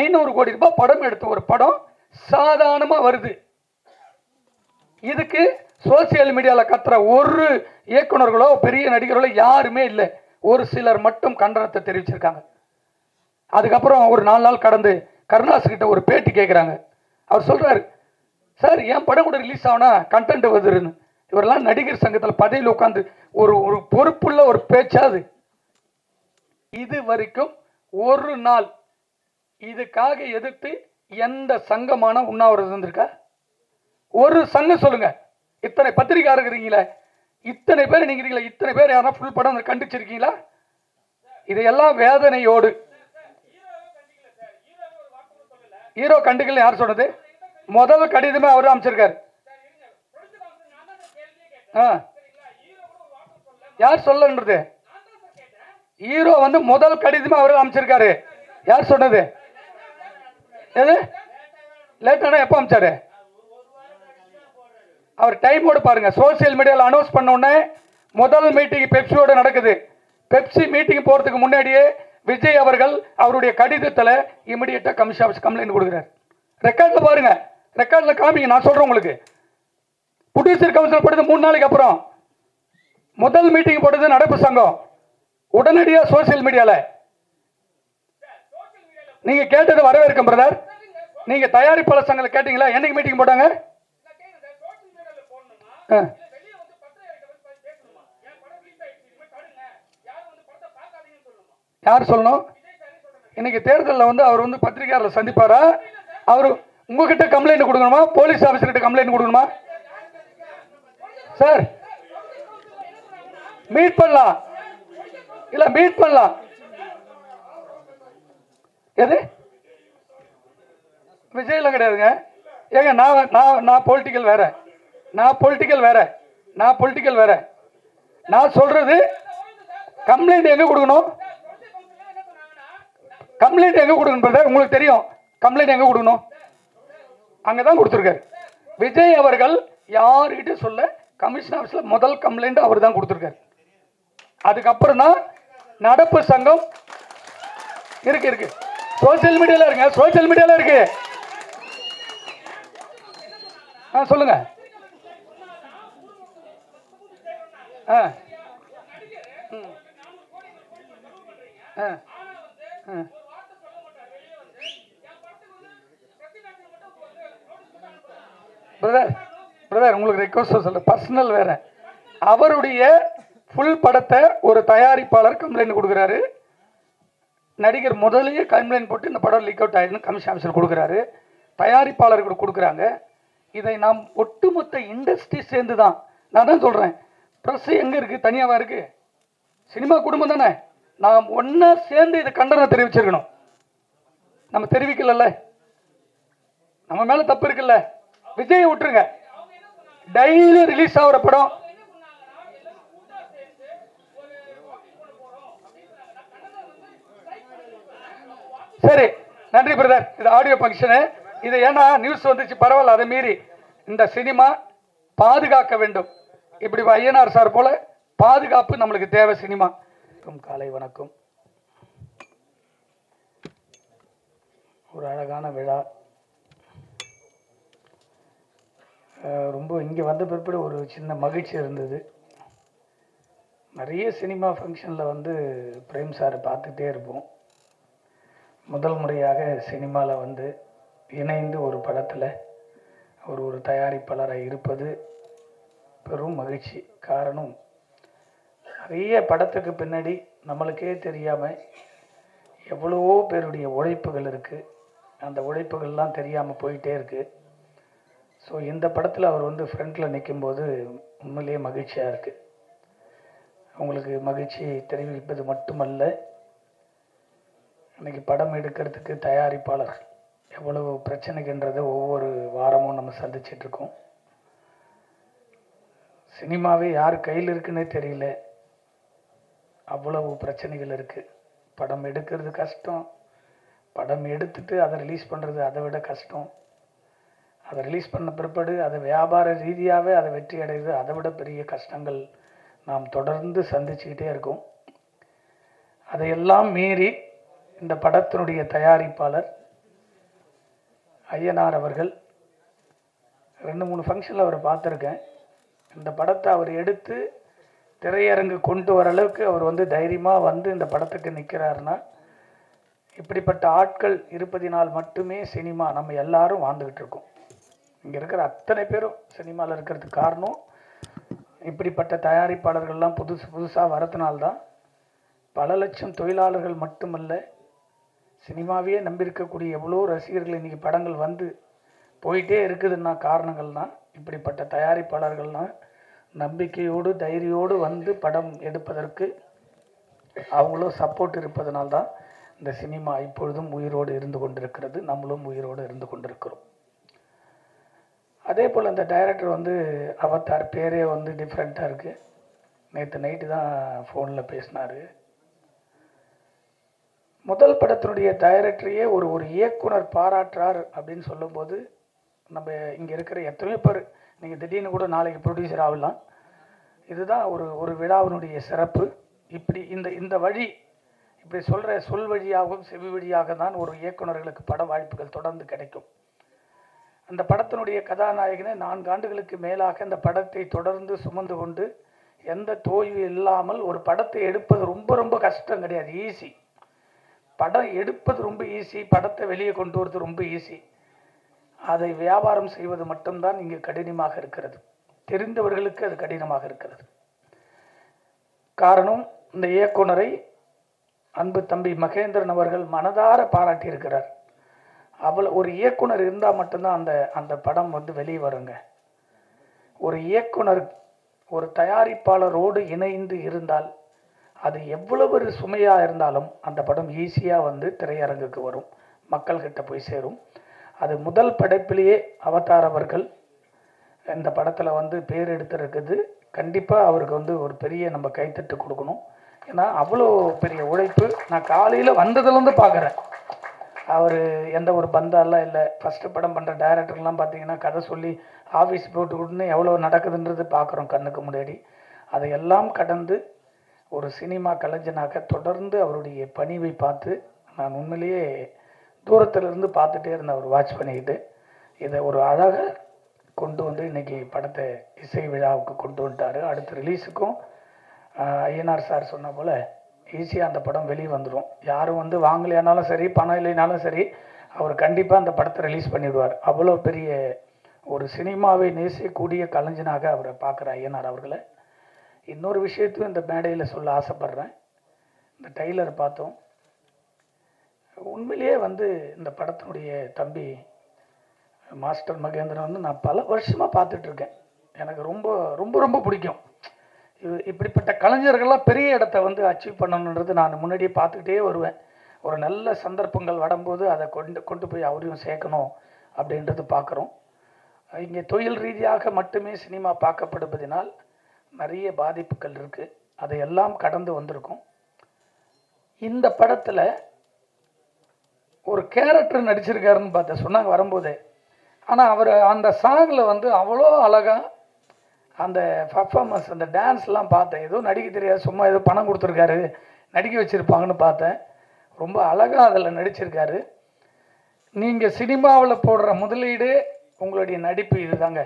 500 கோடி ரூபாய் படம் எடுத்த ஒரு படம் சாதாரணமாக வருது. இதுக்கு சோசியல் மீடியாவில் கத்துற ஒரு இயக்குநர்களோ பெரிய நடிகர்களோ யாருமே இல்லை. ஒரு சிலர் மட்டும் கண்டனத்தை தெரிவிச்சிருக்காங்க. அதுக்கப்புறம் ஒரு 4 நாள் கடந்து கருணாஸ் கிட்ட ஒரு பேட்டி கேட்குறாங்க. அவர் சொல்றாரு, சார் என் படம் கூட ரிலீஸ் ஆகுனா கண்டென்ட் வருதுன்னு. இவரெல்லாம் நடிகர் சங்கத்தில் பதவியில் உட்காந்து ஒரு ஒரு பொறுப்புள்ள ஒரு பேச்சாது. இது வரைக்கும் ஒரு நாள் இதுக்காக எதிர்த்து எந்த சங்கமான உண்ணாவிரதம் இருந்திருக்கா? ஒரு சங்கம் சொல்லுங்க. இத்தனை பத்திரிகையாளர் இருக்கிறீங்களே, இத்தனை பேர் நீங்க இருக்கீங்களா, இத்தனை பேர் யாரா ஃபுல் படம் கண்டிச்சிருக்கீங்களா? இதையெல்லாம் வேதனையோடு. ஹீரோ கண்டுக்கல யார் சொன்னது? முதல் கடிதமே அவர் அமைச்சிருக்காரு. யார் சொல்லன்றது? ஹீரோ வந்து முதல் கடிதமே அவர் அமைச்சிருக்காரு. யார் சொன்னது? எது லேட்டானா எப்போ அமைச்சாரு? அவர் டைமோடு பாருங்க. சோசியல் மீடியாவில் அனௌன்ஸ் பண்ண உடனே முதல் மீட்டிங் பெப்சியோட நடக்குது. பெப்சி மீட்டிங் போறதுக்கு முன்னாடியே விஜய் அவர்கள் அவருடைய கடிதத்தில் இமிடியேட்டா கமிஷன் ஆஃபீஸ் கம்ப்ளைண்ட் கொடுக்குறாரு. ரெக்கார்ட்ல பாருங்க, ரெக்கார்ட்ல காமிங்க. நான் சொல்றேன் உங்களுக்கு. ப்ரொடியூசர் கவுன்சில் போட்டது 3 நாளைக்கு அப்புறம் முதல் மீட்டிங் போட்டது நடப்பு சங்கம். உடனடியாக சோசியல் மீடியால நீங்க கேட்டது வரவேற்கும் பிரதர். நீங்க தயாரிப்பாளர் சங்கத்தில் கேட்டீங்களா? என்னைக்கு மீட்டிங் போட்டாங்க? யார் சொல்லணும்? இன்னைக்கு தேர்தலில் வந்து அவர் வந்து பத்திரிகையாளர் சந்திப்பாரா? அவர் உங்ககிட்ட கம்ப்ளைண்ட் கொடுக்கணுமா? போலீஸ் ஆபீசர் கிட்ட கம்ப்ளைண்ட் கொடுக்கணுமா? சார் மீட் பண்ணலாம், இல்ல மீட் பண்ணலாம். எது விஜய்லாம் கிடையாதுங்க. ஏங்க நான் பொலிட்டிக்கல் வேற, நான் பொலிட்டிக்கல் வேற, நான் பொலிட்டிக்கல் வேற. நான் சொல்றது கம்ப்ளைண்ட் எங்க கொடுக்கணும்? கம்ப்ளைண்ட் எங்க கொடுக்கணும் உங்களுக்கு தெரியும். கம்ப்ளைண்ட் எங்க கொடுக்கணும்? அங்கதான் கொடுத்துருக்காரு. விஜய் அவர்கள் யாருக்கிட்ட சொல்ல கமிஷன் ஆஃபீஸ்ல முதல் கம்ப்ளைண்ட் அவர் தான் கொடுத்துருக்காரு. அதுக்கப்புறம் தான் நடப்பு சங்கம் இருக்கு. சோசியல் மீடியால இருங்க, சோசியல் மீடியால இருக்கு. சொல்லுங்க. பிரதர் உங்களுக்கு ரெக்வஸ்ட் சொல்ற பர்சனல் வேற. அவருடைய ஃபுல் படத்தை ஒரு தயாரிப்பாளர் கம்ப்ளைண்ட் கொடுக்குறாரு. நடிகர் முதலியே கம்ப்ளைண்ட் போட்டு இந்த படம் லீக் அவுட் ஆயிடுன்னு கமிஷன் ஆஃபீஸர் கொடுக்குறாரு. தயாரிப்பாளர்கள் கொடுக்குறாங்க. இதை நாம் ஒட்டுமொத்த இண்டஸ்ட்ரி சேர்ந்து தான். நான் தான் சொல்றேன், ப்ரெஸ் எங்க இருக்கு? தனியாவா இருக்கு? சினிமா குடும்பம் தானே. நாம் ஒன்னா சேர்ந்து இதை கண்டனம் தெரிவிச்சிருக்கணும். நம்ம தெரிவிக்கல, நம்ம மேல தப்பு இருக்குல்ல. விஜய் விட்டுருங்க, டெய்லி ரிலீஸ் ஆகிற படம். சரி, நன்றி பிரதர். இது ஆடியோ ஃபங்க்ஷனு. இது ஏன்னா நியூஸ் வந்துச்சு, பரவாயில்ல. அதை மீறி இந்த சினிமா பாதுகாக்க வேண்டும். இப்படி ஐயனார் சார் போல பாதுகாப்பு நம்மளுக்கு தேவை. சினிமா காலை வணக்கம். ஒரு அழகான விழா. ரொம்ப இங்கே வந்த பிற்பாடு ஒரு சின்ன மகிழ்ச்சி இருந்தது. நிறைய சினிமா ஃபங்க்ஷனில் வந்து பிரேம் சாரை பார்த்துட்டே இருப்போம். முதல் முறையாக சினிமாவில் வந்து இணைந்து ஒரு படத்தில் ஒரு தயாரிப்பாளராக இருப்பது பெரும் மகிழ்ச்சி. காரணம், நிறைய படத்துக்கு பின்னாடி நம்மளுக்கே தெரியாமல் எவ்வளவோ பேருடைய உழைப்புகள் இருக்குது. அந்த உழைப்புகள்லாம் தெரியாமல் போயிட்டே இருக்குது. ஸோ இந்த படத்தில் அவர் வந்து ஃப்ரண்டில் நிற்கும்போது உண்மையிலேயே மகிழ்ச்சியாக இருக்குது. உங்களுக்கு மகிழ்ச்சி தெரிவிப்பது மட்டுமல்ல, இன்றைக்கி படம் எடுக்கிறதுக்கு தயாரிப்பாளர் எவ்வளவு பிரச்சனைகின்றதை ஒவ்வொரு வாரமும் நம்ம சந்திச்சிட்ருக்கோம். சினிமாவே யார் கையில் இருக்குன்னே தெரியல, அவ்வளவு பிரச்சனைகள் இருக்குது. படம் எடுக்கிறது கஷ்டம், படம் எடுத்துட்டு அதை ரிலீஸ் பண்ணுறது அதை விட கஷ்டம். அதை ரிலீஸ் பண்ண பிற்பாடு அதை வியாபார ரீதியாகவே அதை வெற்றி அடைகிறது அதை விட பெரிய கஷ்டங்கள் நாம் தொடர்ந்து சந்திச்சுக்கிட்டே இருக்கோம். அதையெல்லாம் மீறி இந்த படத்தினுடைய தயாரிப்பாளர் ஐயனார் அவர்கள் 2-3 ஃபங்க்ஷனில் அவரை பார்த்துருக்கேன். இந்த படத்தை அவர் எடுத்து திரையரங்கு கொண்டு வர அளவுக்கு அவர் வந்து தைரியமாக வந்து இந்த படத்துக்கு நிற்கிறாருன்னா, இப்படிப்பட்ட ஆட்கள் இருப்பதினால் மட்டுமே சினிமா நம்ம எல்லாரும் வாழ்ந்துக்கிட்டு இருக்கோம். இங்கே இருக்கிற அத்தனை பேரும் சினிமாவில் இருக்கிறதுக்கு காரணம் இப்படிப்பட்ட தயாரிப்பாளர்கள்லாம் புதுசாக வரதுனால்தான். பல லட்சம் தொழிலாளர்கள் மட்டுமல்ல, சினிமாவையே நம்பியிருக்கக்கூடிய எவ்வளோ ரசிகர்கள் இன்றைக்கி படங்கள் வந்து போயிட்டே இருக்குதுன்னா காரணங்கள்னால் இப்படிப்பட்ட தயாரிப்பாளர்கள்னால் நம்பிக்கையோடு தைரியோடு வந்து படம் எடுப்பதற்கு அவங்களும் சப்போர்ட் இருப்பதனால்தான் இந்த சினிமா இப்பொழுதும் உயிரோடு இருந்து கொண்டிருக்கிறது. நம்மளும் உயிரோடு இருந்து கொண்டிருக்கிறோம். அதே போல் இந்த டைரக்டர் வந்து அவதார் பேரே வந்து டிஃப்ரெண்ட்டாக இருக்குது. நேற்று நைட்டு தான் ஃபோனில் பேசினார். முதல் படத்தினுடைய டைரக்டரையே ஒரு இயக்குனர் பாராட்டுறார் அப்படின்னு சொல்லும்போது, நம்ம இங்கே இருக்கிற எத்தனையோ பேர் நீங்கள் திடீர்னு கூட நாளைக்கு ப்ரொடியூசர் ஆகலாம். இதுதான் ஒரு விழாவினுடைய சிறப்பு. இப்படி இந்த வழி இப்படி சொல்கிற சொல் வழியாகவும் செவி வழியாக தான் ஒரு இயக்குநர்களுக்கு பட வாய்ப்புகள் தொடர்ந்து கிடைக்கும். அந்த படத்தினுடைய கதாநாயகனை 4 ஆண்டுகளுக்கு மேலாக இந்த படத்தை தொடர்ந்து சுமந்து கொண்டு எந்த தோய்வு இல்லாமல் ஒரு படத்தை எடுப்பது ரொம்ப ரொம்ப கஷ்டம் கிடையாது, ஈஸி. படம் எடுப்பது ரொம்ப ஈஸி, படத்தை வெளியே கொண்டு வரது ரொம்ப ஈஸி. அதை வியாபாரம் செய்வது மட்டும்தான் இங்கு கடினமாக இருக்கிறது. தெரிந்தவர்களுக்கு அது கடினமாக இருக்கிறது. காரணம், இந்த இயக்குனரை அன்பு தம்பி மகேந்திரன் அவர்கள் மனதார பாராட்டியிருக்கிறார். அவ்வளோ ஒரு இயக்குனர் இருந்தால் மட்டும்தான் அந்த படம் வந்து வெளியே வருங்க. ஒரு இயக்குனர் ஒரு தயாரிப்பாளரோடு இணைந்து இருந்தால் அது எவ்வளவு ஒரு சுமையாக இருந்தாலும் அந்த படம் ஈஸியாக வந்து திரையரங்குக்கு வரும், மக்கள்கிட்ட போய் சேரும். அது முதல் படைப்பிலேயே அவதார் அவர்கள் இந்த படத்தில் வந்து பேர் எடுத்துருக்குது. கண்டிப்பாக அவருக்கு வந்து ஒரு பெரிய நம்ம கைத்தட்டு கொடுக்கணும். ஏன்னா அவ்வளோ பெரிய உழைப்பு. நான் காலையில் வந்ததுலேருந்து பார்க்குறேன். அவர் எந்த ஒரு பந்தாலாம் இல்லை. ஃபஸ்ட்டு படம் பண்ணுற டைரக்டர்லாம் பார்த்தீங்கன்னா கதை சொல்லி ஆஃபீஸ் போட்டு விட்டுன்னு எவ்வளோ நடக்குதுன்றது பார்க்குறோம் கண்ணுக்கு முன்னாடி. அதையெல்லாம் கடந்து ஒரு சினிமா கலைஞனாக தொடர்ந்து அவருடைய பணிவை பார்த்து நான் உண்மையிலேயே தூரத்திலிருந்து பார்த்துட்டே இருந்தேன். அவர் வாட்ச் பண்ணிக்கிட்டு இதை ஒரு அழகாக கொண்டு வந்து இன்றைக்கி படத்தை இசை விழாவுக்கு கொண்டு வந்துட்டார். அடுத்த ரிலீஸுக்கும் ஐயனார் சார் சொன்ன போல் ஈஸியாக அந்த படம் வெளியே வந்துடும். யாரும் வந்து வாங்கலையானாலும் சரி, பணம் இல்லைனாலும் சரி, அவர் கண்டிப்பாக அந்த படத்தை ரிலீஸ் பண்ணிவிடுவார். அவ்வளோ பெரிய ஒரு சினிமாவை நேசிக்கக்கூடிய கலைஞனாக அவரை பார்க்குற ஐயனார் அவர்களை. இன்னொரு விஷயத்தையும் இந்த மேடையில் சொல்ல ஆசைப்பட்றேன். இந்த டைலர் பார்த்தோம். உண்மையிலேயே வந்து இந்த படத்தினுடைய தம்பி மாஸ்டர் மகேந்திரன் வந்து நான் பல வருஷமாக பார்த்துட்ருக்கேன். எனக்கு ரொம்ப ரொம்ப ரொம்ப பிடிக்கும். இப்படிப்பட்ட கலைஞர்கள்லாம் பெரிய இடத்த வந்து அச்சீவ் பண்ணணுன்றது நான் முன்னாடியே பார்த்துக்கிட்டே வருவேன். ஒரு நல்ல சந்தர்ப்பங்கள் வரும்போது அதை கொண்டு போய் அவரையும் சேர்க்கணும் அப்படின்றது பார்க்குறோம். இங்கே தொழில் ரீதியாக மட்டுமே சினிமா பார்க்கப்படுவதனால் நிறைய பாதிப்புகள் இருக்குது. அதையெல்லாம் கடந்து வந்திருக்கும். இந்த படத்தில் ஒரு கேரக்டர் நடிச்சிருக்காருன்னு பார்த்தேன், சொன்னாங்க வரும்போதே. ஆனால் அவர் அந்த சாங்கில் வந்து அவ்வளோ அழகாக அந்த பர்ஃபார்மன்ஸ், அந்த டான்ஸ்லாம் பார்த்தேன். ஏதோ நடிக்க தெரியாது, சும்மா ஏதோ பணம் கொடுத்துருக்காரு, நடிக்க வச்சுருப்பாங்கன்னு பார்த்தேன். ரொம்ப அழகாக அதில் நடிச்சிருக்காரு. நீங்கள் சினிமாவில் போடுற முதலீடு உங்களுடைய நடிப்பு இதுதாங்க.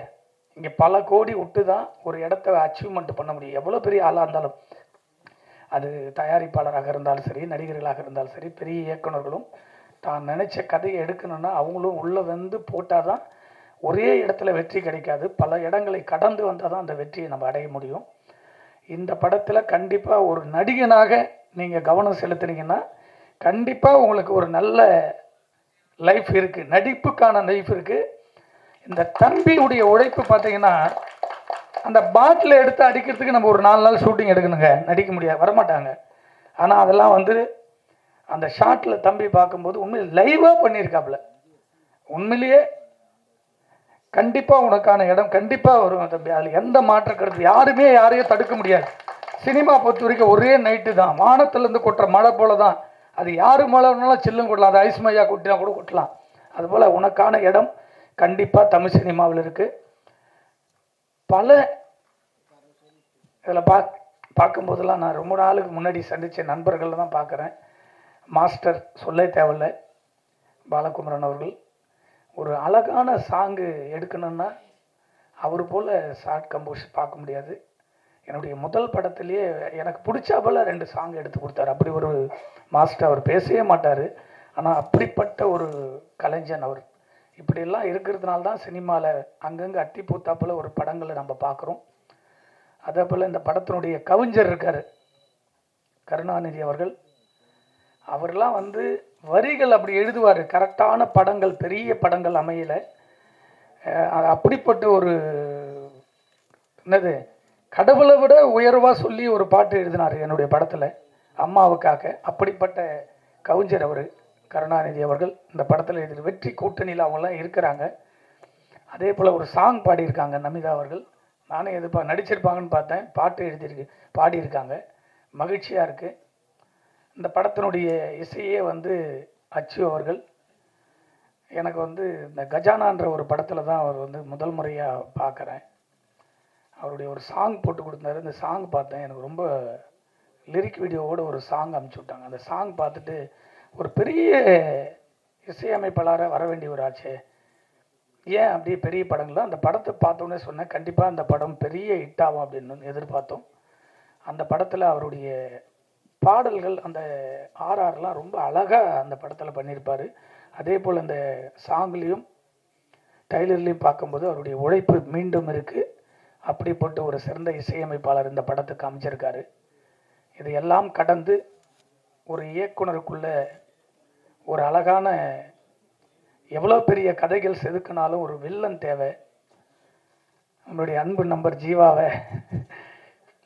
இங்கே பல கோடி விட்டு தான் ஒரு இடத்த அச்சீவ்மெண்ட் பண்ண முடியும். எவ்வளோ பெரிய ஆளாக இருந்தாலும், அது தயாரிப்பாளராக இருந்தாலும் சரி, நடிகர்களாக இருந்தாலும் சரி, பெரிய இயக்குநர்களும் தான் நினச்ச கதையை எடுக்கணும்னா அவங்களும் உள்ளே வந்து போட்டால் தான். ஒரே இடத்துல வெற்றி கிடைக்காது, பல இடங்களை கடந்து வந்தால் தான் அந்த வெற்றியை நம்ம அடைய முடியும். இந்த படத்தில் கண்டிப்பாக ஒரு நடிகனாக நீங்கள் கவனம் செலுத்துனீங்கன்னா கண்டிப்பாக உங்களுக்கு ஒரு நல்ல லைஃப் இருக்குது, நடிப்புக்கான லைஃப் இருக்குது. இந்த தம்பியுடைய உழைப்பு பார்த்தீங்கன்னா, அந்த பாட்டில் எடுத்து அடிக்கிறதுக்கு நம்ம ஒரு 4 நாள் ஷூட்டிங் எடுக்கணுங்க, நடிக்க முடியாது, வரமாட்டாங்க. ஆனால் அதெல்லாம் வந்து அந்த ஷாட்டில் தம்பி பார்க்கும்போது உண்மையில் லைவாக பண்ணியிருக்காப்புல. உண்மையிலேயே கண்டிப்பாக உனக்கான இடம் கண்டிப்பாக வரும் தம்பி, அதில் எந்த மாற்ற கருத்து. யாருமே யாரையும் தடுக்க முடியாது. சினிமா பொறுத்த வரைக்கும் ஒரே நைட்டு தான், வானத்திலேருந்து கொட்டுற மழை போல தான். அது யார் மழை வேணாலும் சில்லும் கொட்டலாம், அது ஐஸ் மையா கொட்டினா கூட கொட்டலாம். அதுபோல் உனக்கான இடம் கண்டிப்பாக தமிழ் சினிமாவில் இருக்குது. பல இதில் பார்க்கும்போதெல்லாம் நான் ரொம்ப நாளுக்கு முன்னாடி சந்தித்த நண்பர்கள் தான் பார்க்குறேன். மாஸ்டர் சொல்ல தேவையில்லை, பாலகுமரன் அவர்கள் ஒரு அழகான சாங்கு எடுக்கணும்னா அவர் போல் ஷார்ட் கம்போஸ் பார்க்க முடியாது. என்னுடைய முதல் படத்துலேயே எனக்கு பிடிச்சா போல் 2 சாங் எடுத்து கொடுத்தாரு. அப்படி ஒரு மாஸ்டர். அவர் பேசவே மாட்டார், ஆனால் அப்படிப்பட்ட ஒரு கலைஞன் அவர். இப்படியெல்லாம் இருக்கிறதுனால தான் சினிமாவில் அங்கங்கே அட்டி பூத்தாப்பில் ஒரு படங்களை நம்ம பார்க்குறோம். அதே போல் இந்த படத்தினுடைய கவிஞர் இருக்கார் கருணாநிதி அவர்கள். அவர்லாம் வரிகள் அப்படி எழுதுவார். கரெக்டான படங்கள், பெரிய படங்கள் அமையலை. அப்படிப்பட்ட ஒரு என்னது கடவுளை விட உயர்வாக சொல்லி ஒரு பாட்டு எழுதினார் என்னுடைய படத்தில் அம்மாவுக்காக. அப்படிப்பட்ட கவிஞர் அவர் கருணாநிதி அவர்கள். இந்த படத்தில் இதில் வெற்றி கூட்டணியில் அவங்களாம் இருக்கிறாங்க. அதே போல் ஒரு சாங் பாடியிருக்காங்க நமிதா அவர்கள். நானே நடிச்சிருப்பாங்கன்னு பார்த்தேன். பாட்டு எழுதியிருக்கு, பாடியிருக்காங்க. மகிழ்ச்சியாக இருக்குது. இந்த படத்தினுடைய இசையே அச்சு அவர்கள். எனக்கு இந்த கஜானான்ற ஒரு படத்தில் தான் அவர் முதல் முறையாக பார்க்குறேன். அவருடைய ஒரு சாங் போட்டு கொடுத்தாரு. இந்த சாங் பார்த்தேன், எனக்கு ரொம்ப லிரிக் வீடியோவோட ஒரு சாங் அனுப்பிச்சி விட்டாங்க. அந்த சாங் பார்த்துட்டு ஒரு பெரிய இசையமைப்பாளராக வர வேண்டிய ஒரு ஆச்சு. ஏன் அப்படி பெரிய படங்கள்லாம் அந்த படத்தை பார்த்தோன்னே சொன்னேன், கண்டிப்பாக அந்த படம் பெரிய ஹிட் ஆகும் அப்படின்னு எதிர்பார்த்தோம். அந்த படத்தில் அவருடைய பாடல்கள், அந்த ஆர்ஆர்லாம் ரொம்ப அழகாக அந்த படத்தில் பண்ணியிருப்பார். அதே போல் அந்த சாங்லேயும் டைலர்லேயும் பார்க்கும்போது அவருடைய உழைப்பு மீண்டும் இருக்குது. அப்படிப்பட்ட ஒரு சிறந்த இசையமைப்பாளர் இந்த படத்துக்கு அமைச்சிருக்காரு. இதையெல்லாம் கடந்து ஒரு இயக்குனருக்குள்ள ஒரு அழகான, எவ்வளோ பெரிய கதைகள் செதுக்கினாலும் ஒரு வில்லன் தேவை. நம்மளுடைய அன்பு நம்பர் ஜீவாவை,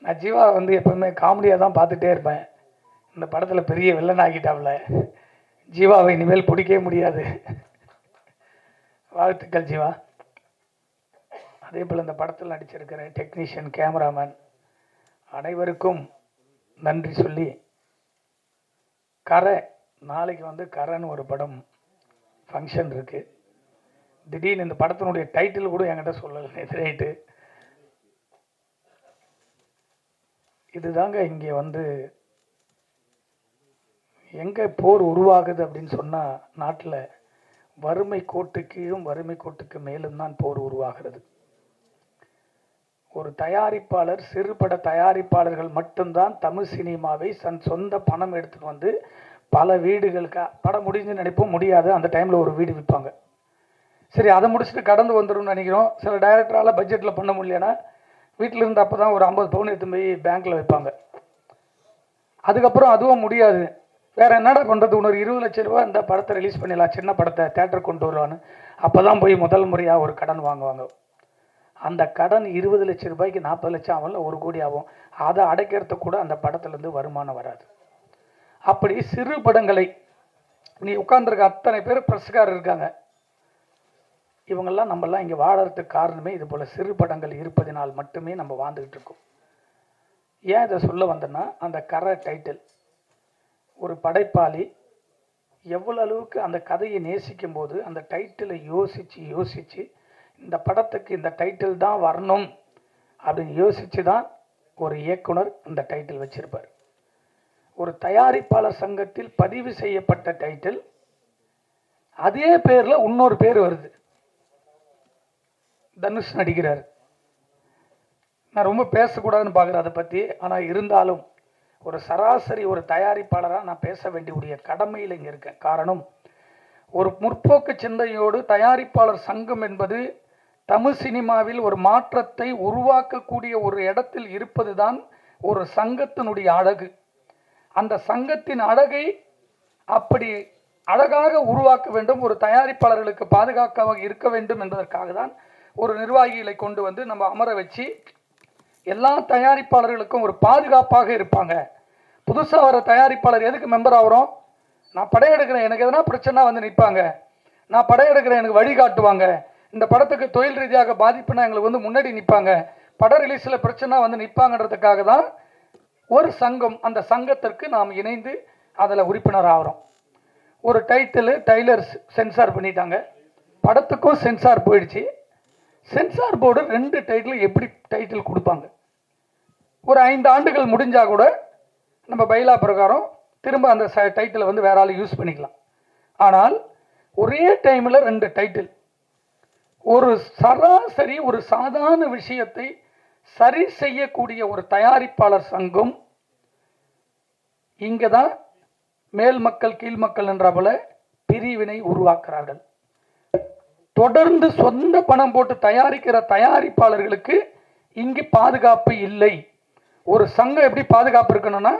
நான் ஜீவா எப்பவுமே காமெடியாக தான் பார்த்துட்டே இருப்பேன். இந்த படத்தில் பெரிய வில்லன் ஆகிட்டாவில். ஜீவாவை இனிமேல் பிடிக்கவே முடியாது. வாழ்த்துக்கள் ஜீவா. அதே போல் இந்த படத்தில் நடிச்சிருக்கிற டெக்னீஷியன், கேமராமேன் அனைவருக்கும் நன்றி சொல்லி, கரை நாளைக்கு கரைன்னு ஒரு படம் ஃபங்க்ஷன் இருக்குது. திடீர்னு இந்த படத்தினுடைய டைட்டில் கூட என்கிட்ட சொல்லலை நேற்று நைட்டு. இதுதாங்க இங்கே எங்கே போர் உருவாகுது அப்படின்னு சொன்னால், நாட்டில் வறுமை கோட்டு கீழும் வறுமை கோட்டுக்கு மேலும் தான் போர் உருவாகிறது. ஒரு தயாரிப்பாளர், சிறுபட தயாரிப்பாளர்கள் மட்டும்தான் தமிழ் சினிமாவை சொந்த பணம் எடுத்துகிட்டு பல வீடுகளுக்கு படம் முடிஞ்சு நினைப்போம், முடியாது. அந்த டைமில் ஒரு வீடு விற்பாங்க. சரி, அதை முடிச்சுட்டு கடந்து வந்துடும் நினைக்கிறோம். சில டைரக்டரால் பட்ஜெட்டில் பண்ண முடியலன்னா வீட்டில் இருந்து அப்போ தான் ஒரு 50 பவுன் எடுத்து போய் பேங்க்கில் வைப்பாங்க. அதுக்கப்புறம் அதுவும் முடியாது, வேறு என்னடா பண்ணுறது, இன்னொரு 20 லட்சம் ரூபா இந்த படத்தை ரிலீஸ் பண்ணிடலாம், சின்ன படத்தை தேட்டர் கொண்டு வருவான்னு அப்போ தான் போய் முதல் முறையாக ஒரு கடன் வாங்குவாங்க. அந்த கடன் 20 லட்சம் ரூபாய்க்கு 40 லட்சம் ஆகும்ல, 1 கோடி ஆகும். அதை அடைக்கிறதுக்கு கூட அந்த படத்துலேருந்து வருமானம் வராது. அப்படி சிறு படங்களை, நீ உட்கார்ந்துருக்க அத்தனை பேர் பிரஸ்காரர் இருக்காங்க, இவங்கெல்லாம் நம்மெல்லாம் இங்கே வாழறதுக்கு காரணமே இது போல் சிறு படங்கள் இருப்பதினால் மட்டுமே நம்ம வாழ்ந்துக்கிட்டு இருக்கோம். ஏன் இதை சொல்ல வந்தேன்னா, அந்த கரை டைட்டில், ஒரு படைப்பாளி எவ்வளோ அளவுக்கு அந்த கதையை நேசிக்கும் போது அந்த டைட்டிலை யோசித்து இந்த படத்துக்கு இந்த டைட்டில் தான் வரணும் அப்படின்னு யோசித்து தான் ஒரு இயக்குனர் இந்த டைட்டில் வச்சிருப்பார். ஒரு தயாரிப்பாளர் சங்கத்தில் பதிவு செய்யப்பட்ட டைட்டில், அதே பேரில் இன்னொரு பேர் வருது, தனுஷ் நடிக்கிறார். நான் ரொம்ப பேசக்கூடாதுன்னு பார்க்குறேன் அதை பற்றி, ஆனால் இருந்தாலும் ஒரு சராசரி ஒரு தயாரிப்பாளராக நான் பேச வேண்டிய கடமையில் இங்கே இருக்கேன். காரணம், ஒரு முற்போக்கு சிந்தையோடு தயாரிப்பாளர் சங்கம் என்பது தமிழ் சினிமாவில் ஒரு மாற்றத்தை உருவாக்கக்கூடிய ஒரு இடத்தில் இருப்பது தான் ஒரு சங்கத்தினுடைய அழகு. அந்த சங்கத்தின் அழகை அப்படி அழகாக உருவாக்க வேண்டும், ஒரு தயாரிப்பாளர்களுக்கு பாதுகாப்பாக இருக்க வேண்டும் என்பதற்காக தான் ஒரு நிர்வாகிகளை கொண்டு நம்ம அமர வச்சு எல்லா தயாரிப்பாளர்களுக்கும் ஒரு பாதுகாப்பாக இருப்பாங்க. புதுசாக வர தயாரிப்பாளர் எதுக்கு மெம்பர் ஆகிறோம்? நான் படையெடுக்கிறேன், எனக்கு எதனா பிரச்சனை நிற்பாங்க, நான் படையெடுக்கிறேன், எனக்கு வழிகாட்டுவாங்க, இந்த படத்துக்கு தொழில் ரீதியாக பாதிப்புனா எங்களுக்கு முன்னாடி நிற்பாங்க, பட ரிலீஸில் பிரச்சனை நிற்பாங்கன்றதுக்காக தான் ஒரு சங்கம். அந்த சங்கத்திற்கு நாம் இணைந்து அதில் உறுப்பினர் ஆகிறோம். ஒரு டைலர் சென்சார் பண்ணிட்டாங்க, படத்துக்கும் சென்சார் போயிடுச்சு. சென்சார் போர்டு 2 டைட்டில் எப்படி டைட்டில் கொடுப்பாங்க? ஒரு 5 ஆண்டுகள் முடிஞ்சால் கூட நம்ம பைலா பிரகாரம் திரும்ப அந்த டைட்டிலை வேற ஆள் யூஸ் பண்ணிக்கலாம். ஆனால் ஒரே டைமில் 2 டைட்டில், ஒரு சராசரி ஒரு சாதாரண விஷயத்தை சரி செய்யக்கூடிய ஒரு தயாரிப்பாளர் சங்கம் இங்கதான் மேல் மக்கள் கீழ் மக்கள் என்ற போல பிரிவினை உருவாக்குறார்கள். தொடர்ந்து சொந்த பணம் போட்டு தயாரிக்கிற தயாரிப்பாளர்களுக்கு இங்கு பாதுகாப்பு இல்லை. ஒரு சங்கம் எப்படி பாதுகாப்பு இருக்கணும்னா,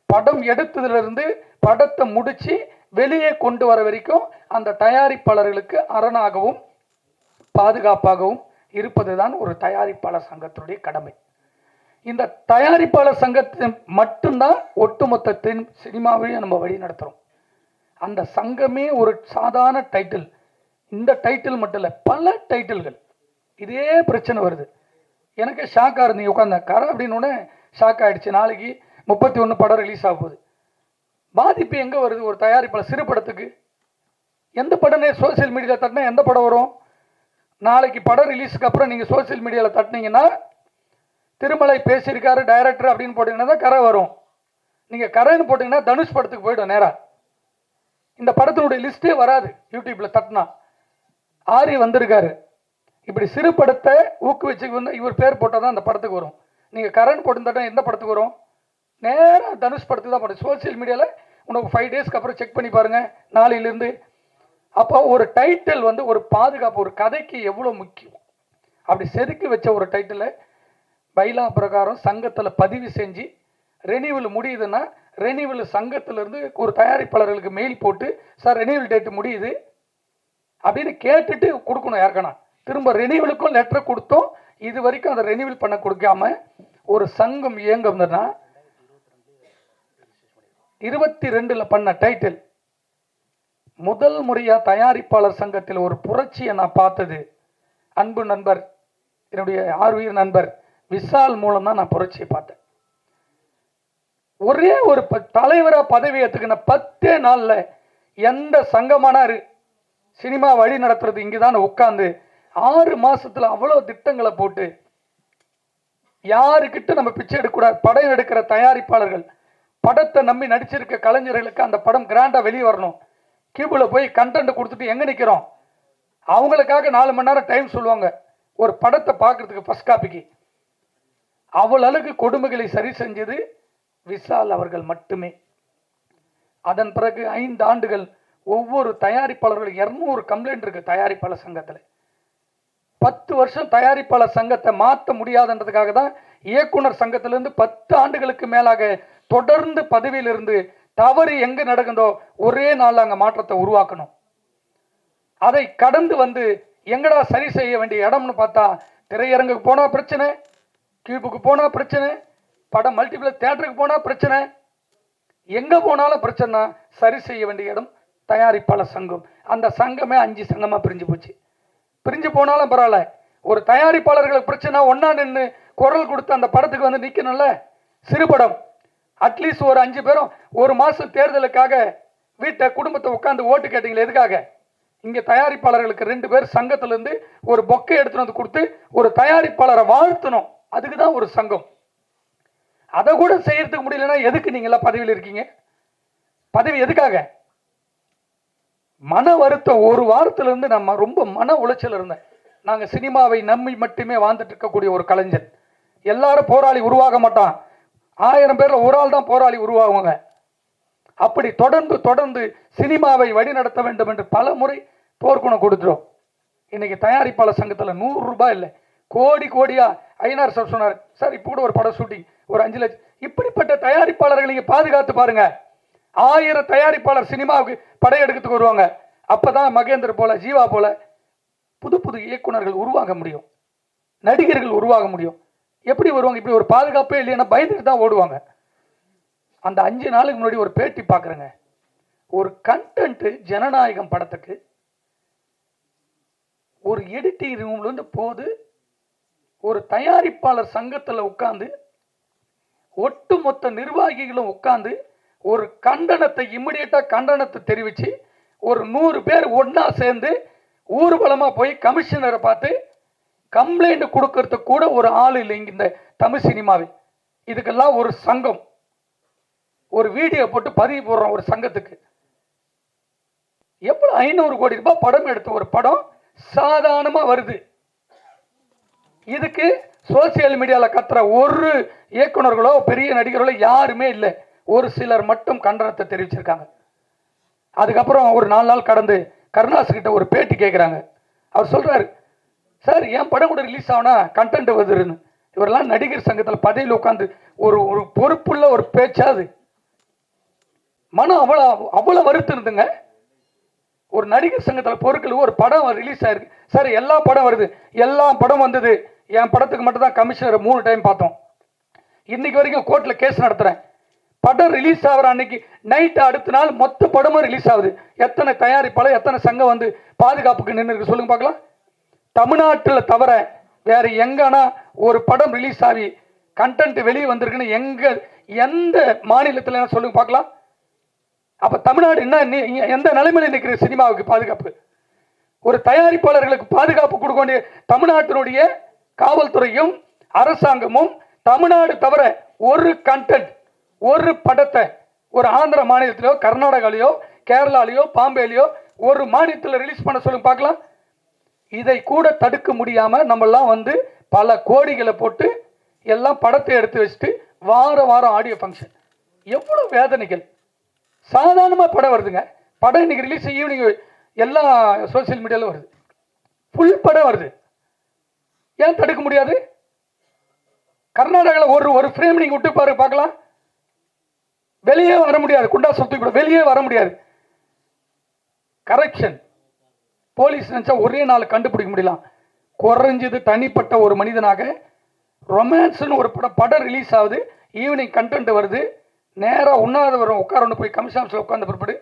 படம் எடுத்ததுல இருந்து படத்தை முடிச்சு வெளியே கொண்டு வர வரைக்கும் அந்த தயாரிப்பாளர்களுக்கு அரணாகவும் பாதுகாப்பாகவும் இருப்பதுதான் ஒரு தயாரிப்பாளர் சங்கத்தினுடைய கடமை. இந்த தயாரிப்பாளர் சங்கத்தை மட்டும்தான் ஒட்டுமொத்த சினிமாவையும் நம்ம வழி நடத்துறோம். அந்த சங்கமே ஒரு சாதாரண டைட்டில், இந்த டைட்டில் மட்டும் இல்லை, பல டைட்டில்கள் இதே பிரச்சனை வருது. எனக்கு ஷாக்காக இருந்தீங்க உட்காந்த கரை அப்படின்னு ஷாக் ஆகிடுச்சு. நாளைக்கு 31 படம் ரிலீஸ் ஆக போகுது. பாதிப்பு எங்கே வருது? ஒரு தயாரிப்பாளர் சிறு படத்துக்கு எந்த படமே சோசியல் மீடியாவில் தட்டினா எந்த படம் வரும்? நாளைக்கு படம் ரிலீஸுக்கு அப்புறம் நீங்கள் சோசியல் மீடியாவில் தட்டினீங்கன்னா திருமலை பேசியிருக்காரு டைரக்டர் அப்படின்னு போட்டிங்கன்னா தான் கரை வரும். நீங்கள் கரைன்னு போட்டிங்கன்னா தனுஷ் படத்துக்கு போய்டும் நேராக. இந்த படத்தினுடைய லிஸ்ட்டே வராது யூடியூப்பில் தட்டினா. ஆரி வந்திருக்காரு, இப்படி சிறு படத்தை ஊக்குவிச்சு வந்து இவர் பேர் போட்டால் தான் அந்த படத்துக்கு வரும். நீங்கள் கரண் போட்டு எந்த படத்துக்கு வரும்? நேராக தனுஷ் படத்துக்கு தான் போடும். சோசியல் மீடியாவில் உனக்கு 5 டேஸ்க்கு அப்புறம் செக் பண்ணி பாருங்கள் நாளையிலேருந்து. அப்போ ஒரு டைட்டில் வந்து ஒரு பாதுகாப்பு, ஒரு கதைக்கு எவ்வளோ முக்கியம். அப்படி செதுக்கி வச்ச ஒரு டைட்டிலை பைலா பிரகாரம் சங்கத்தில் பதிவு செஞ்சு ரெனியூவல் முடியுதுன்னா ரெனியூவல் சங்கத்திலேருந்து ஒரு தயாரிப்பாளர்களுக்கு மெயில் போட்டு, சார் ரெனியூவல் டேட்டு முடியுது அப்படின்னு கேட்டுட்டு கொடுக்கணும். யாருக்கணும் திரும்ப ரெனியூவலுக்கும் லெட்டர் கொடுத்தோம். இது வரைக்கும் அதை ரெனியூவல் பண்ண கொடுக்காம ஒரு சங்கம் இயங்கும்னா 22 பண்ண டைட்டில் முதல் முறையா தயாரிப்பாளர் சங்கத்தில் ஒரு புரட்சியை நான் பார்த்தது அன்பு நண்பர், என்னுடைய ஆர்வீர் நண்பர் விஷால் மூலம் தான் நான் புரட்சியை பார்த்தேன். ஒரே ஒரு தலைவராக பதவி ஏற்றுக்கின 10 நாள்ல எந்த சங்கமானாரு சினிமா வழி நடத்துறது இங்குதான் உட்கார்ந்து 6 மாசத்துல அவ்வளவு திட்டங்களை போட்டு யாருக்கிட்ட நம்ம பிச்சை எடுக்கக்கூடாது. படம் எடுக்கிற தயாரிப்பாளர்கள் படத்தை நம்பி நடிச்சிருக்க கலைஞர்களுக்கு அந்த படம் கிராண்டா வெளியே வரணும். கியூபில் போய் கண்டென்ட் கொடுத்துட்டு எங்க நிற்கிறோம்? அவங்களுக்காக 4 மணி நேரம் டைம் சொல்லுவாங்க ஒரு படத்தை பார்க்கறதுக்கு ஃபர்ஸ்ட் காப்பிக்கு. அவ்வளவுக்கு கொடுமைகளை சரி செஞ்சது விஷால் அவர்கள் மட்டுமே. அதன் பிறகு 5 ஆண்டுகள் ஒவ்வொரு தயாரிப்பாளர்களும் 200 கம்ப்ளைண்ட் இருக்கு தயாரிப்பாளர் சங்கத்தில். 10 வருஷம் தயாரிப்பாளர் சங்கத்தை மாற்ற முடியாதுன்றதுக்காக தான் இயக்குனர் சங்கத்திலிருந்து 10 ஆண்டுகளுக்கு மேலாக தொடர்ந்து பதவியில் இருந்து தவறு எங்க நடக்குதோ ஒரே நாள் அங்க மாற்றத்தை உருவாக்கணும். அதை கடந்து வந்து எங்கடா சரி செய்ய வேண்டிய இடம்னு பார்த்தா திரையரங்குக்கு போனா பிரச்சனை, கியூபுக்கு போனா பிரச்சனை, படம் மல்டிபிளக்ஸ் தியேட்டருக்கு போனா பிரச்சனை, எங்க போனாலும் பிரச்சனை. சரி செய்ய வேண்டிய இடம் தயாரிப்பாளர் சங்கம். அந்த சங்கமே 5 சங்கமா பிரிஞ்சு போச்சு. பிரிஞ்சு போனாலும் பரவாயில்ல, ஒரு தயாரிப்பாளர்களுக்கு பிரச்சனை ஒன்னா நின்று குரல் கொடுத்து அந்த படத்துக்கு வந்து நிக்கணும்ல. சிறு படம் அட்லீஸ்ட் ஒரு 5 பேரும் ஒரு மாசம் தேர்தலுக்காக வீட்டை குடும்பத்தை உட்காந்து ஓட்டு கேட்டீங்களா? எதுக்காக? இங்க தயாரிப்பாளர்களுக்கு 2 பேர் சங்கத்துல இருந்து ஒரு பொக்கை எடுத்துட்டு வந்து கொடுத்து ஒரு தயாரிப்பாளரை வாழ்த்தணும். அதுக்குதான் ஒரு சங்கம். அதை கூட செய்யறதுக்கு முடியலன்னா எதுக்கு நீங்க எல்லாம் பதவியில் இருக்கீங்க? பதவி எதுக்காக? மன வருத்தம். ஒரு வாரத்திலிருந்து நம்ம ரொம்ப மன உளைச்சல் இருந்தேன். நாங்க சினிமாவை நம்பி மட்டுமே வாழ்ந்துட்டு இருக்கக்கூடிய ஒரு கலைஞர். எல்லாரும் போராளி உருவாக மாட்டான், 1000 பேர்ல ஒரு ஆள் தான் போராளி உருவாகுவாங்க. அப்படி தொடர்ந்து தொடர்ந்து சினிமாவை வழி நடத்த வேண்டும் என்று பல முறை போர்க்குணம் கொடுத்துரும். இன்னைக்கு தயாரிப்பாளர் சங்கத்தில் 100 ரூபாய் இல்லை, கோடி கோடியா ஐநார் சார் சொன்னார், சார் இப்போ கூட ஒரு படம் ஷூட்டிங் ஒரு 5 லட்சம். இப்படிப்பட்ட தயாரிப்பாளர்கள் நீங்க பாதுகாத்து பாருங்க. 1000 தயாரிப்பாளர் சினிமாவுக்கு படையெடுக்கிறதுக்கு வருவாங்க. அப்பதான் மகேந்திர போல ஜீவா போல புது புது இயக்குனர்கள் உருவாக முடியும், நடிகர்கள் உருவாக முடியும். எப்படி வருவாங்க? இப்படி ஒரு பாதுகாப்பே இல்லைன்னா பயந்துட்டு தான் ஓடுவாங்க. அந்த 5 நாளுக்கு முன்னாடி ஒரு பேட்டி பார்க்குறேங்க. ஒரு கண்டென்ட் ஜனநாயகம் படத்துக்கு ஒரு எடிட்டிங் ரூம்ல இருந்து போது ஒரு தயாரிப்பாளர் சங்கத்தில் உட்கார்ந்து ஒட்டுமொத்த நிர்வாகிகளும் உட்கார்ந்து ஒரு கண்டனத்தை இம்மிடியட்டா கண்டனத்தை தெரிவிச்சு ஒரு 100 பேர் ஒன்னா சேர்ந்து ஊர்வலமா போய் கமிஷனரை பார்த்து கம்ப்ளைண்ட் கொடுக்கறதுக்கு கூட ஒரு ஆள் இல்லைங்க இந்த தமிழ் சினிமாவில். இதுக்கெல்லாம் ஒரு சங்கம் ஒரு வீடியோ போட்டு பதிவு போடுறோம். ஒரு சங்கத்துக்கு எவ்வளவு 500 கோடி ரூபாய் படம் எடுத்த ஒரு படம் சாதாரணமா வருது. இதுக்கு சோசியல் மீடியாவில் கத்துற ஒரு இயக்குனர்களோ பெரிய நடிகர்களோ யாருமே இல்லை. ஒரு சிலர் மட்டும் கண்டனத்தை தெரிவிச்சிருக்காங்க. அதுக்கப்புறம் ஒரு 4 நாள் கடந்து கருணாஸ் கிட்ட ஒரு பேட்டி கேட்குறாங்க. அவர் சொல்றாரு, சார் என் படம் கூட ரிலீஸ் ஆகுனா கண்டென்ட் வருதுன்னு. இவரெல்லாம் நடிகர் சங்கத்தில் பதவியில் உட்காந்து ஒரு ஒரு பொறுப்புள்ள ஒரு பேச்சாது மனம் அவ்வளோ அவ்வளோ வருத்தம் இருந்துங்க. ஒரு நடிகர் சங்கத்தில் பொருட்கள் ஒரு படம் ரிலீஸ் ஆயிருக்கு சார், எல்லா படம் வருது, எல்லா படம் வந்தது, என் படத்துக்கு மட்டும் தான் கமிஷனர் 3 டைம் பார்த்தோம். இன்னைக்கு வரைக்கும் கோர்ட்டில் கேஸ் நடத்துகிறேன். படம் ரிலீஸ் ஆகிற அன்னைக்கு நைட்டு அடுத்த நாள் மொத்த படமும் ரிலீஸ் ஆகுது. எத்தனை தயாரிப்பாளர் எத்தனை சங்கம் வந்து பாதுகாப்புக்கு நின்று இருக்கு சொல்லுங்க பார்க்கலாம். தமிழ்நாட்டில் தவிர வேற எங்கன்னா ஒரு படம் ரிலீஸ் ஆகி கண்டென்ட் வெளியே வந்திருக்குன்னு எந்த மாநிலத்தில் சொல்லுங்க பார்க்கலாம். அப்ப தமிழ்நாடு என்ன எந்த நிலைமையில் நிற்கிற சினிமாவுக்கு பாதுகாப்பு? ஒரு தயாரிப்பாளர்களுக்கு பாதுகாப்பு கொடுக்க வேண்டிய தமிழ்நாட்டினுடைய காவல்துறையும் அரசாங்கமும் தமிழ்நாடு தவிர ஒரு கண்டென்ட் ஒரு படத்தை ஒரு ஆந்திர மாநிலத்திலோ கர்நாடகாலையோ கேரளாலையோ பாம்பேலையோ ஒரு மாநிலத்தில் ரிலீஸ் பண்ண சொல்லுங்க பார்க்கலாம். இதை கூட தடுக்க முடியாம நம்மெல்லாம் வந்து பல கோடிகளை போட்டு எல்லாம் படத்தை எடுத்து வச்சுட்டு வாரம் ஆடியோ ஃபங்க்ஷன். எவ்வளவு வேதனைகள். சாதாரணமாக படம் வருதுங்க. படம் இன்னைக்கு ரிலீஸ் ஈவினிங் எல்லா சோசியல் மீடியாவில் வருது, ஃபுல் படம் வருது. ஏன் தடுக்க முடியாது? கர்நாடகாவில் ஒரு ஃப்ரேம் நீங்க விட்டு பாரு பார்க்கலாம், வெளியே வர முடியாது. குண்டா சொத்து கூட வெளியே வர முடியாது. கரெக்ஷன் போலீஸ் நினைச்சா ஒரே நாள் கண்டுபிடிக்க முடியலாம். குறைஞ்சது தனிப்பட்ட ஒரு மனிதனாக ரொமான்ஸ்னு ஒரு படம் ரிலீஸ் ஆகுது, ஈவினிங் கண்டென்ட் வருது, நேராக உண்ணாதவரும் உட்கார போய் கமிஷன் உட்கார்ந்த பிற்பாடு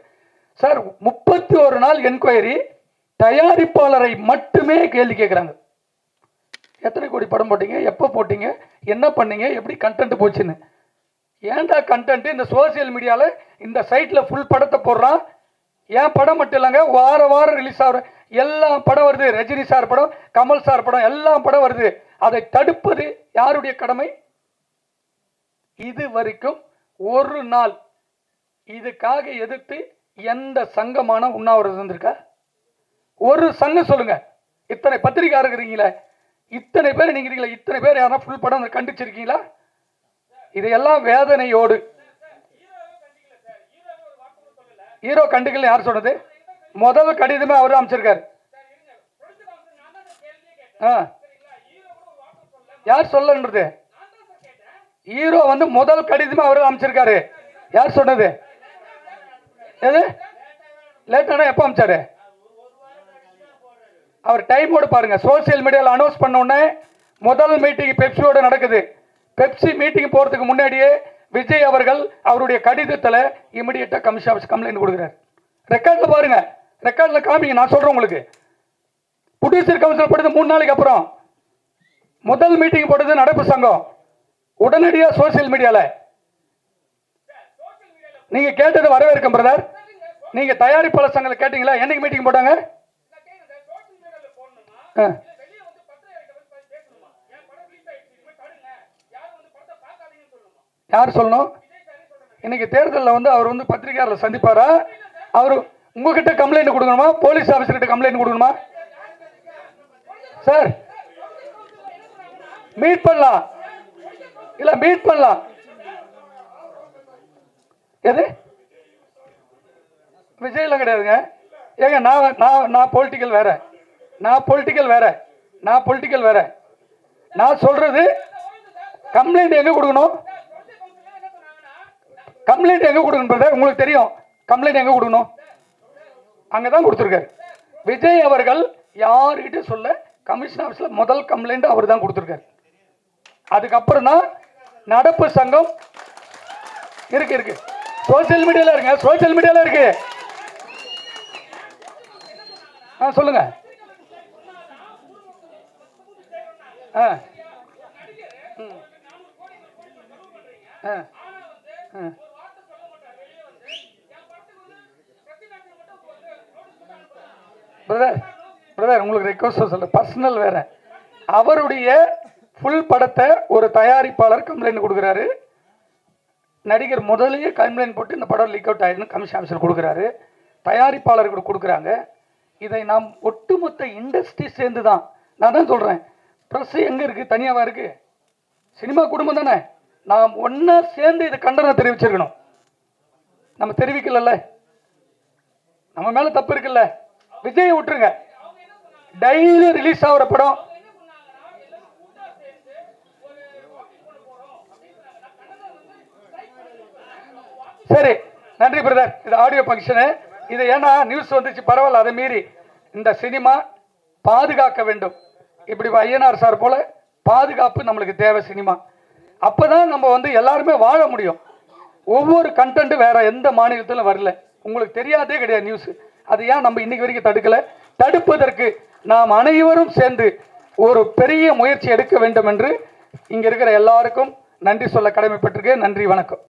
சார் 31 நாள் என்கொயரி, தயாரிப்பாளரை மட்டுமே கேள்வி கேட்குறாங்க. எத்தனை கோடி படம் போட்டீங்க, எப்போ போட்டீங்க, என்ன பண்ணீங்க, எப்படி கண்டென்ட் போச்சுன்னு. ஏன்டா கண்டென்ட் இந்த சோசியல் மீடியாவில் இந்த சைட்டில் ஃபுல் படத்தை போடுறான். ஏன் படம் மட்டும் இல்லைங்க, வாரம் ரிலீஸ் ஆகிற எல்லா படம் வருது. ரஜினி சார் படம், கமல் சார் படம், எல்லா படம் வருது. அதை தடுப்பது யாருடைய கடமை? இது வரைக்கும் ஒரு நாள் இதுக்காக எதிர்த்து எந்த சங்கமான உண்ணாவிரதம் இருந்திருக்கா? ஒரு சங்கம் சொல்லுங்க. இத்தனை பத்திரிகையாளர் இருக்கிறீங்களே, இத்தனை பேர் நீங்க இருக்கீங்களா, இத்தனை பேர் யாரா ஃபுல் படம் கண்டிச்சிருக்கீங்களா? இதையெல்லாம் வேதனையோடு ஹீரோ கண்டுக்கல யார் சொன்னது? முதல் கடிதமே அவர் அமைச்சிருக்காரு. யார் சொல்லன்றது? ஹீரோ வந்து முதல் கடிதமே அவர் அமைச்சிருக்காரு. யார் சொன்னது? எது லேட்டானா எப்போ அமைச்சாரு? அவர் டைமோடு பாருங்க. சோசியல் மீடியாவில் அனௌன்ஸ் பண்ண உடனே முதல் மீட்டிங் பெப்சியோட நடக்குது. பெப்சி மீட்டிங் போறதுக்கு முன்னாடியே விஜய் அவர்கள் அவருடைய கடிதத்தில் இமிடியேட்டா கமிஷன் ஆஃபீஸ் கம்ப்ளைண்ட் கொடுக்குறாரு. ரெக்கார்ட்ல பாருங்க, ரெக்கார்ட்ல காமிங்க. நான் சொல்றேன் உங்களுக்கு. புடியூசர் கவுன்சில் போட்டது 3 நாளைக்கு அப்புறம் முதல் மீட்டிங் போட்டது நடப்பு சங்கம். உடனடியாக சோசியல் மீடியால நீங்க கேட்டது வரவேற்கும் பிரதர். நீங்க தயாரிப்பாளர் சங்கத்தில் கேட்டீங்களா? என்னைக்கு மீட்டிங் போட்டாங்க? யார் சொல்லணும்? இன்னைக்கு தேர்தலில் வந்து அவர் வந்து பத்திரிகையாளர் சந்திப்பாரா? அவர் உங்ககிட்ட கம்ப்ளைண்ட் கொடுக்கணுமா, போலீஸ் ஆபீசர் கிட்ட கம்ப்ளைண்ட் கொடுக்கணுமா? சார் மீட் பண்ணலாம், இல்ல மீட் பண்ணலாம். எது விஜய்லாம் கிடையாதுங்க. ஏங்க நான் பொலிட்டிக்கல் வேற, நான் பொலிட்டிக்கல் வேற, நான் பொலிட்டிக்கல் வேற. நான் சொல்றது கம்ப்ளைண்ட் எங்க கொடுக்கணும், கம்ப்ளைண்ட் எங்க கொடுக்கணும் பிரதர்? உங்களுக்கு தெரியும் கம்ப்ளைண்ட் எங்க கொடுக்கணும். அங்கதான் கொடுத்துருக்காரு. விஜய் அவர்கள் யாருக்கிட்ட சொல்ல கமிஷன் ஆஃபீஸ்ல முதல் கம்ப்ளைண்ட் அவர் தான் கொடுத்துருக்காரு. அதுக்கப்புறம் தான் நடப்பு சங்கம் இருக்கு. சோசியல் மீடியால இருங்க, சோசியல் மீடியால இருக்கு. சொல்லுங்க. பிரதர் உங்களுக்கு ரெக்வஸ்ட் சொல்ல, பர்சனல் வேற. அவருடைய ஃபுல் படத்தை ஒரு தயாரிப்பாளர் கம்ப்ளைண்ட் கொடுக்குறாரு. நடிகர் முதலையே கம்ப்ளைண்ட் போட்டு இந்த படம் லீக் அவுட் ஆயிடுன்னு கமிஷன் ஆஃபீஸர் கொடுக்குறாரு. தயாரிப்பாளர்கள் கொடுக்குறாங்க. இதை நாம் ஒட்டுமொத்த இண்டஸ்ட்ரி சேர்ந்து தான், நான் தான் சொல்கிறேன், ப்ரெஸ் எங்கே இருக்குது? தனியாவா இருக்குது? சினிமா குடும்பம் தானே. நாம் ஒன்றா சேர்ந்து இது கண்டனம் தெரிவிச்சிருக்கணும். நம்ம தெரிவிக்கல, நம்ம மேலே தப்பு இருக்குல்ல. விஜயை விட்டுருங்க, டெய்லி ரிலீஸ் ஆகிற படம் சரி. நன்றி பிரதர். இது ஆடியோ ஃபங்க்ஷனு. இது ஏன்னா நியூஸ் வந்துச்சு, பரவாயில்ல. அதை மீறி இந்த சினிமா பாதுகாக்க வேண்டும். இப்படி ஐயனார் சார் போல பாதுகாப்பு நம்மளுக்கு தேவை சினிமா. அப்பதான் நம்ம எல்லாருமே வாழ முடியும். ஒவ்வொரு கண்டென்ட் வேற எந்த மாநிலத்திலும் வரல, உங்களுக்கு தெரியாதே கிடையாது நியூஸ். அது ஏன் நம்ம இன்னைக்கு வரைக்கும் தடுக்கல? தடுப்பதற்கு நாம் அனைவரும் சேர்ந்து ஒரு பெரிய முயற்சி எடுக்க வேண்டும் என்று இங்க இருக்கிற எல்லாருக்கும் நன்றி சொல்ல கடமைப்பட்டிருக்கேன். நன்றி, வணக்கம்.